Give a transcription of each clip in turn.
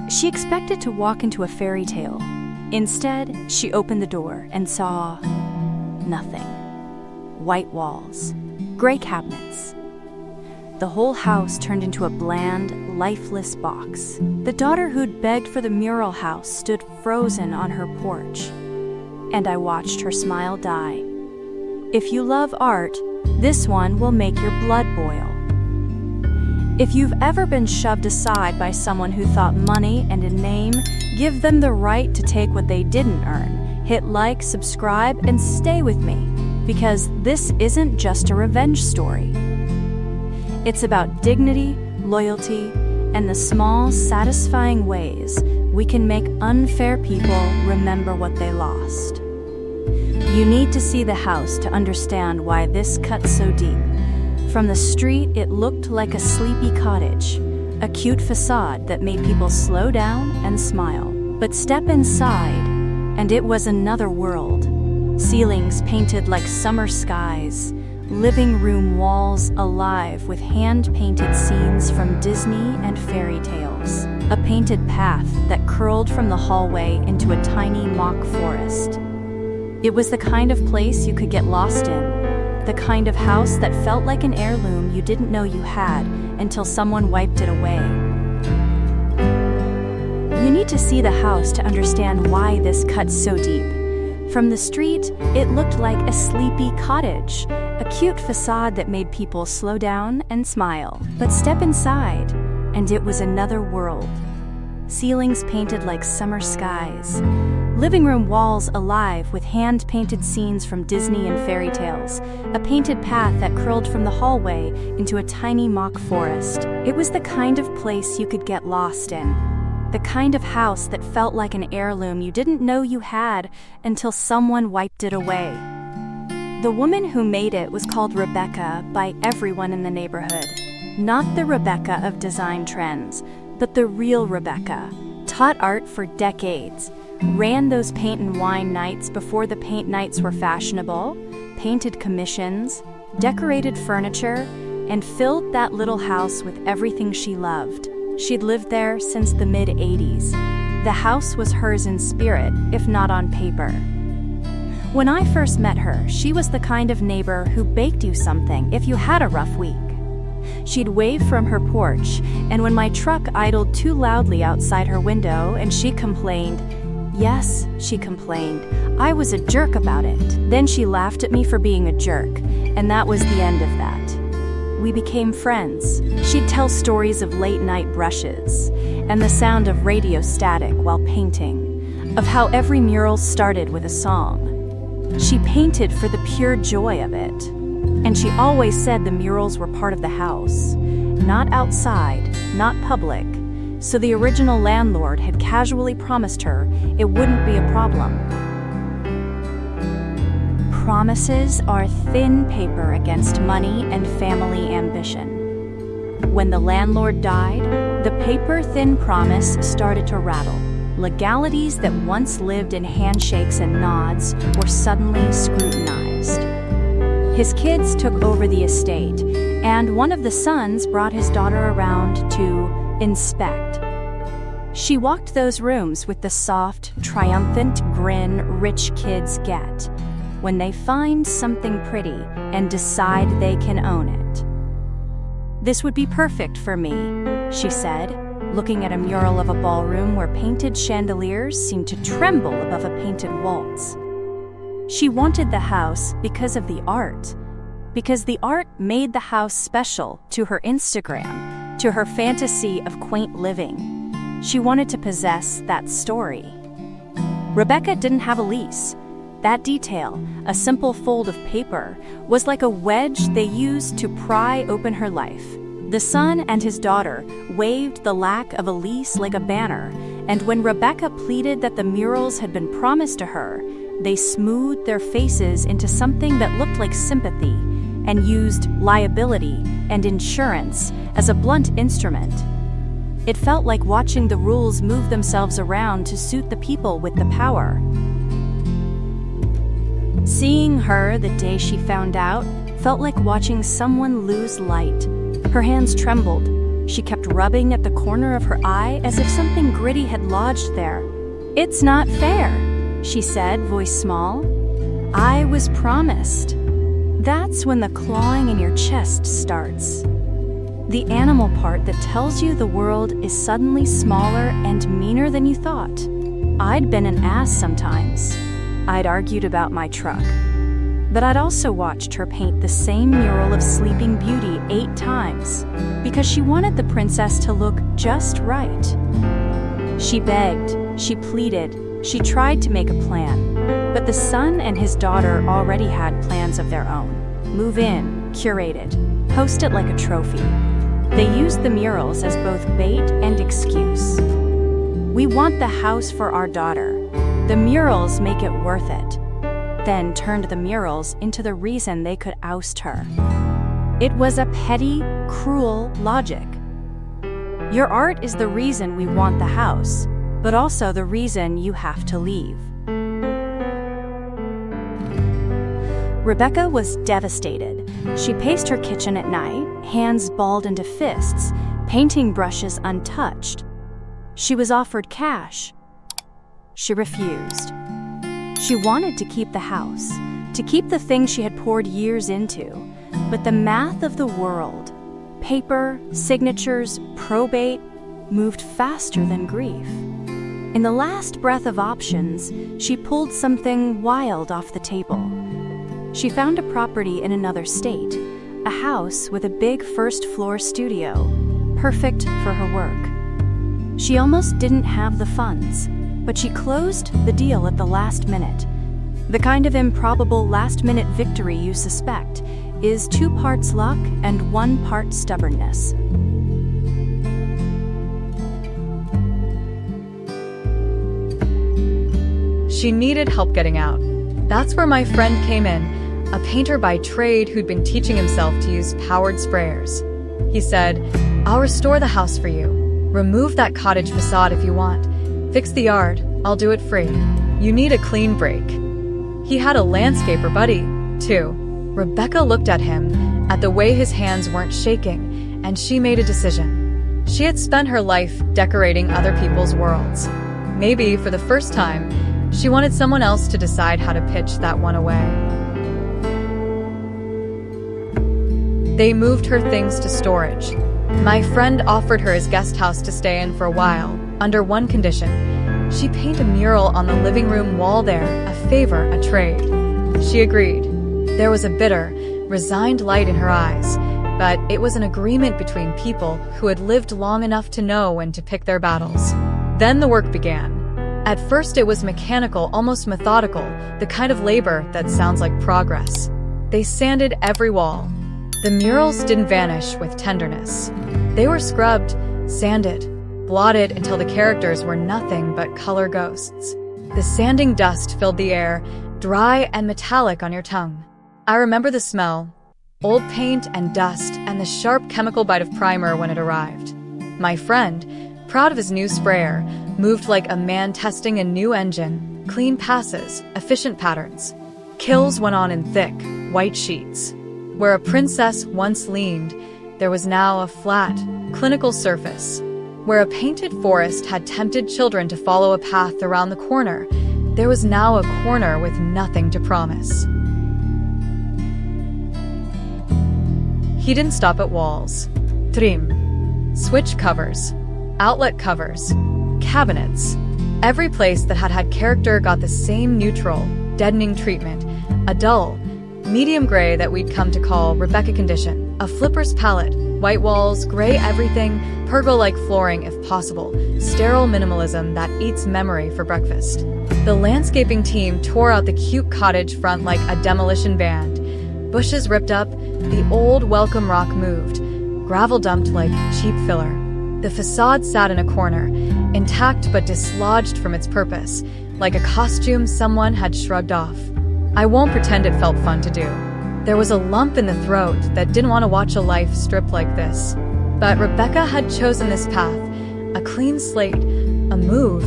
She expected to walk into a fairy tale. Instead, she opened the door and saw nothing. White walls, gray cabinets. The whole house turned into a bland, lifeless box. The daughter who'd begged for the mural house stood frozen on her porch, and I watched her smile die. If you love art, this one will make your blood boil. If you've ever been shoved aside by someone who thought money and a name give them the right to take what they didn't earn, hit like, subscribe, and stay with me, because this isn't just a revenge story. It's about dignity, loyalty, and the small, satisfying ways we can make unfair people remember what they lost. You need to see the house to understand why this cuts so deep. From the street, it looked like a sleepy cottage, a cute facade that made people slow down and smile. But step inside, and it was another world. Ceilings painted like summer skies, living room walls alive with hand-painted scenes from Disney and fairy tales. A painted path that curled from the hallway into a tiny mock forest. It was the kind of place you could get lost in, the kind of house that felt like an heirloom you didn't know you had until someone wiped it away. You need to see the house to understand why this cuts so deep. From the street, it looked like a sleepy cottage, a cute facade that made people slow down and smile. But step inside, and it was another world. Ceilings painted like summer skies. Living room walls alive with hand-painted scenes from Disney and fairy tales. A painted path that curled from the hallway into a tiny mock forest. It was the kind of place you could get lost in. The kind of house that felt like an heirloom you didn't know you had until someone wiped it away. The woman who made it was called Rebecca by everyone in the neighborhood. Not the Rebecca of design trends, but the real Rebecca. Taught art for decades. Ran those paint and wine nights before the paint nights were fashionable. Painted commissions. Decorated furniture. And filled that little house with everything she loved. She'd lived there since the mid-'80s. The house was hers in spirit, if not on paper. When I first met her, she was the kind of neighbor who baked you something if you had a rough week. She'd wave from her porch, and when my truck idled too loudly outside her window and she complained, yes, she complained, I was a jerk about it. Then she laughed at me for being a jerk, and that was the end of that. We became friends. She'd tell stories of late-night brushes and the sound of radio static while painting, of how every mural started with a song. She painted for the pure joy of it, and she always said the murals were part of the house, not outside, not public, so the original landlord had casually promised her it wouldn't be a problem. Promises are thin paper against money and family ambition. When the landlord died, the paper-thin promise started to rattle. Legalities that once lived in handshakes and nods were suddenly scrutinized. His kids took over the estate, and one of the sons brought his daughter around to inspect. She walked those rooms with the soft, triumphant grin rich kids get when they find something pretty and decide they can own it. This would be perfect for me, she said, looking at a mural of a ballroom where painted chandeliers seemed to tremble above a painted waltz. She wanted the house because of the art, because the art made the house special to her Instagram, to her fantasy of quaint living. She wanted to possess that story. Rebecca didn't have a lease. That detail, a simple fold of paper, was like a wedge they used to pry open her life. The son and his daughter waved the lack of a lease like a banner, and when Rebecca pleaded that the murals had been promised to her, they smoothed their faces into something that looked like sympathy and used liability and insurance as a blunt instrument. It felt like watching the rules move themselves around to suit the people with the power. Seeing her the day she found out felt like watching someone lose light. Her hands trembled. She kept rubbing at the corner of her eye as if something gritty had lodged there. "It's not fair," she said, voice small. "I was promised." That's when the clawing in your chest starts. The animal part that tells you the world is suddenly smaller and meaner than you thought. I'd been an ass sometimes. I'd argued about my truck. But I'd also watched her paint the same mural of Sleeping Beauty 8 times because she wanted the princess to look just right. She begged, she pleaded, she tried to make a plan. But the son and his daughter already had plans of their own. Move in, curate it, post it like a trophy. They used the murals as both bait and excuse. "We want the house for our daughter. The murals make it worth it." Then turned the murals into the reason they could oust her. It was a petty, cruel logic. Your art is the reason we want the house, but also the reason you have to leave. Rebecca was devastated. She paced her kitchen at night, hands balled into fists, painting brushes untouched. She was offered cash. She refused. She wanted to keep the house, to keep the thing she had poured years into, but the math of the world, paper, signatures, probate, moved faster than grief. In the last breath of options, she pulled something wild off the table. She found a property in another state, a house with a big first-floor studio, perfect for her work. She almost didn't have the funds, but she closed the deal at the last minute. The kind of improbable last-minute victory you suspect is 2 parts luck and 1 part stubbornness. She needed help getting out. That's where my friend came in, a painter by trade who'd been teaching himself to use powered sprayers. He said, "I'll restore the house for you. Remove that cottage facade if you want. Fix the yard, I'll do it free. You need a clean break." He had a landscaper buddy, too. Rebecca looked at him, at the way his hands weren't shaking, and she made a decision. She had spent her life decorating other people's worlds. Maybe, for the first time, she wanted someone else to decide how to pitch that one away. They moved her things to storage. My friend offered her his guest house to stay in for a while, under one condition. She paint a mural on the living room wall there, a favor, a trade. She agreed. There was a bitter, resigned light in her eyes, but it was an agreement between people who had lived long enough to know when to pick their battles. Then the work began. At first it was mechanical, almost methodical, the kind of labor that sounds like progress. They sanded every wall. The murals didn't vanish with tenderness. They were scrubbed, sanded, blotted until the characters were nothing but color ghosts. The sanding dust filled the air, dry and metallic on your tongue. I remember the smell, old paint and dust, and the sharp chemical bite of primer when it arrived. My friend, proud of his new sprayer, moved like a man testing a new engine, clean passes, efficient patterns. Kills went on in thick, white sheets. Where a princess once leaned, there was now a flat, clinical surface. Where a painted forest had tempted children to follow a path around the corner, there was now a corner with nothing to promise. He didn't stop at walls. Trim. Switch covers. Outlet covers. Cabinets. Every place that had had character got the same neutral, deadening treatment, a dull, medium gray that we'd come to call Rebecca condition, a flipper's palette, white walls, gray everything, pergo-like flooring if possible, sterile minimalism that eats memory for breakfast. The landscaping team tore out the cute cottage front like a demolition band. Bushes ripped up, the old welcome rock moved, gravel dumped like cheap filler. The facade sat in a corner, intact but dislodged from its purpose, like a costume someone had shrugged off. I won't pretend it felt fun to do. There was a lump in the throat that didn't want to watch a life stripped like this. But Rebecca had chosen this path, a clean slate, a move,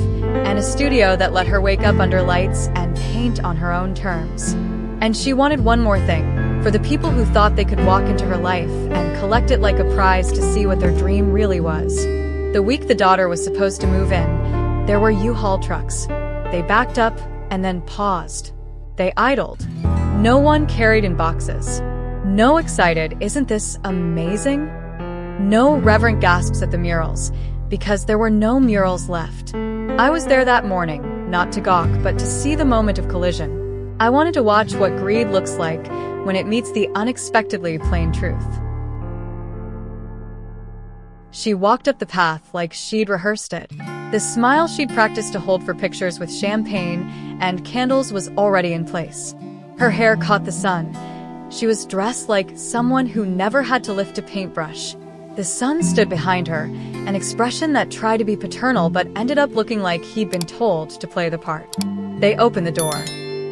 and a studio that let her wake up under lights and paint on her own terms. And she wanted one more thing, for the people who thought they could walk into her life and collect it like a prize to see what their dream really was. The week the daughter was supposed to move in, there were U-Haul trucks. They backed up and then paused. They idled. No one carried in boxes. No excited, "Isn't this amazing?" No reverent gasps at the murals, because there were no murals left. I was there that morning, not to gawk, but to see the moment of collision. I wanted to watch what greed looks like when it meets the unexpectedly plain truth. She walked up the path like she'd rehearsed it. The smile she'd practiced to hold for pictures with champagne and candles was already in place. Her hair caught the sun. She was dressed like someone who never had to lift a paintbrush. The son stood behind her, an expression that tried to be paternal but ended up looking like he'd been told to play the part. They opened the door.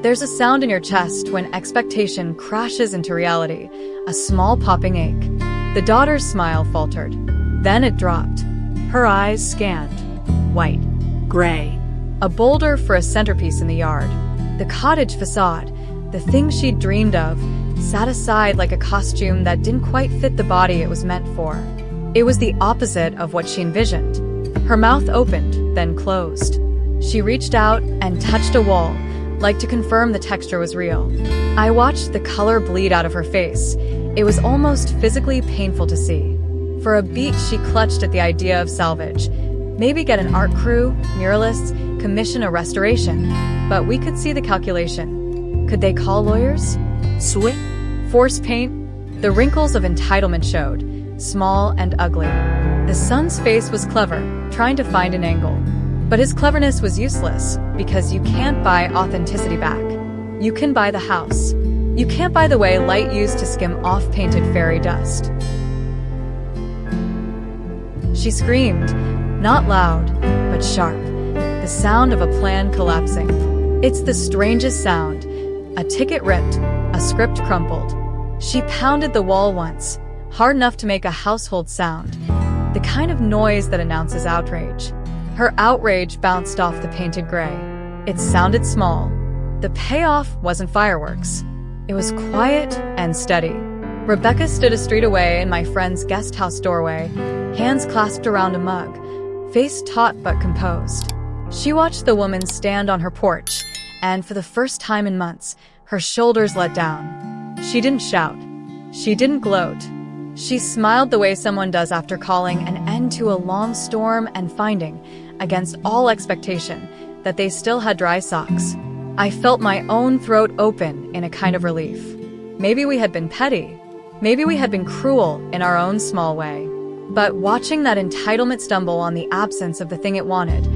There's a sound in your chest when expectation crashes into reality, a small popping ache. The daughter's smile faltered. Then it dropped. Her eyes scanned. White. Gray. A boulder for a centerpiece in the yard. The cottage facade, the thing she'd dreamed of, sat aside like a costume that didn't quite fit the body it was meant for. It was the opposite of what she envisioned. Her mouth opened, then closed. She reached out and touched a wall, like to confirm the texture was real. I watched the color bleed out of her face. It was almost physically painful to see. For a beat, she clutched at the idea of salvage. Maybe get an art crew, muralists, commission a restoration. But we could see the calculation. Could they call lawyers? Sweet. Force paint? The wrinkles of entitlement showed, small and ugly. The son's face was clever, trying to find an angle. But his cleverness was useless, because you can't buy authenticity back. You can buy the house. You can't buy the way light used to skim off painted fairy dust. She screamed, not loud, but sharp, the sound of a plan collapsing. It's the strangest sound. A ticket ripped, a script crumpled. She pounded the wall once, hard enough to make a household sound, the kind of noise that announces outrage. Her outrage bounced off the painted gray. It sounded small. The payoff wasn't fireworks. It was quiet and steady. Rebecca stood a street away in my friend's guest house doorway, hands clasped around a mug, face taut but composed. She watched the woman stand on her porch, and for the first time in months, her shoulders let down. She didn't shout. She didn't gloat. She smiled the way someone does after calling an end to a long storm and finding, against all expectation, that they still had dry socks. I felt my own throat open in a kind of relief. Maybe we had been petty. Maybe we had been cruel in our own small way. But watching that entitlement stumble on the absence of the thing it wanted,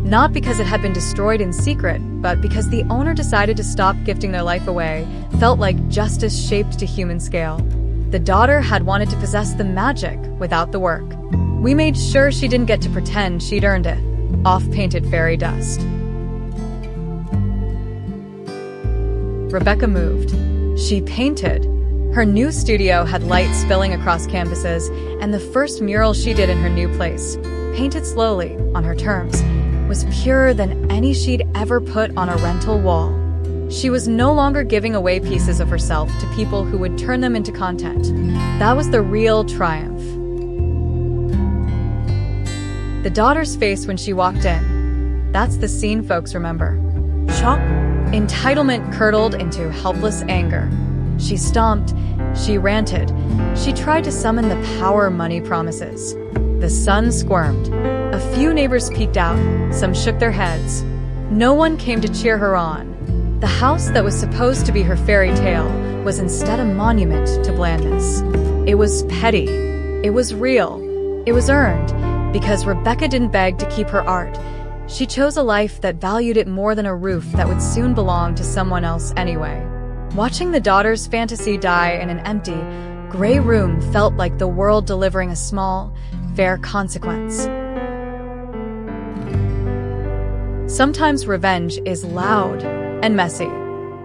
not because it had been destroyed in secret, but because the owner decided to stop gifting their life away, felt like justice shaped to human scale. The daughter had wanted to possess the magic without the work. We made sure she didn't get to pretend she'd earned it, off-painted fairy dust. Rebecca moved. She painted. Her new studio had light spilling across canvases, and the first mural she did in her new place, painted slowly, on her terms, was purer than any she'd ever put on a rental wall. She was no longer giving away pieces of herself to people who would turn them into content. That was the real triumph. The daughter's face when she walked in. That's the scene folks remember. Shock. Entitlement curdled into helpless anger. She stomped, she ranted, she tried to summon the power money promises. The son squirmed. A few neighbors peeked out, some shook their heads. No one came to cheer her on. The house that was supposed to be her fairy tale was instead a monument to blandness. It was petty. It was real. It was earned, because Rebecca didn't beg to keep her art. She chose a life that valued it more than a roof that would soon belong to someone else anyway. Watching the daughter's fantasy die in an empty, gray room felt like the world delivering a small, fair consequence. Sometimes revenge is loud and messy.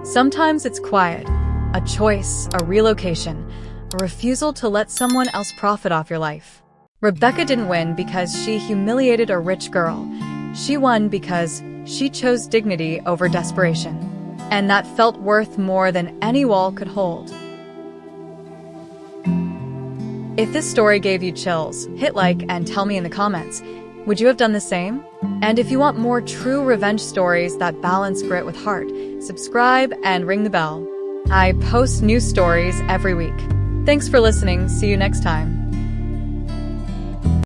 Sometimes it's quiet, a choice, a relocation, a refusal to let someone else profit off your life. Rebecca didn't win because she humiliated a rich girl. She won because she chose dignity over desperation. And that felt worth more than any wall could hold. If this story gave you chills, hit like and tell me in the comments. Would you have done the same? And if you want more true revenge stories that balance grit with heart, subscribe and ring the bell. I post new stories every week. Thanks for listening. See you next time.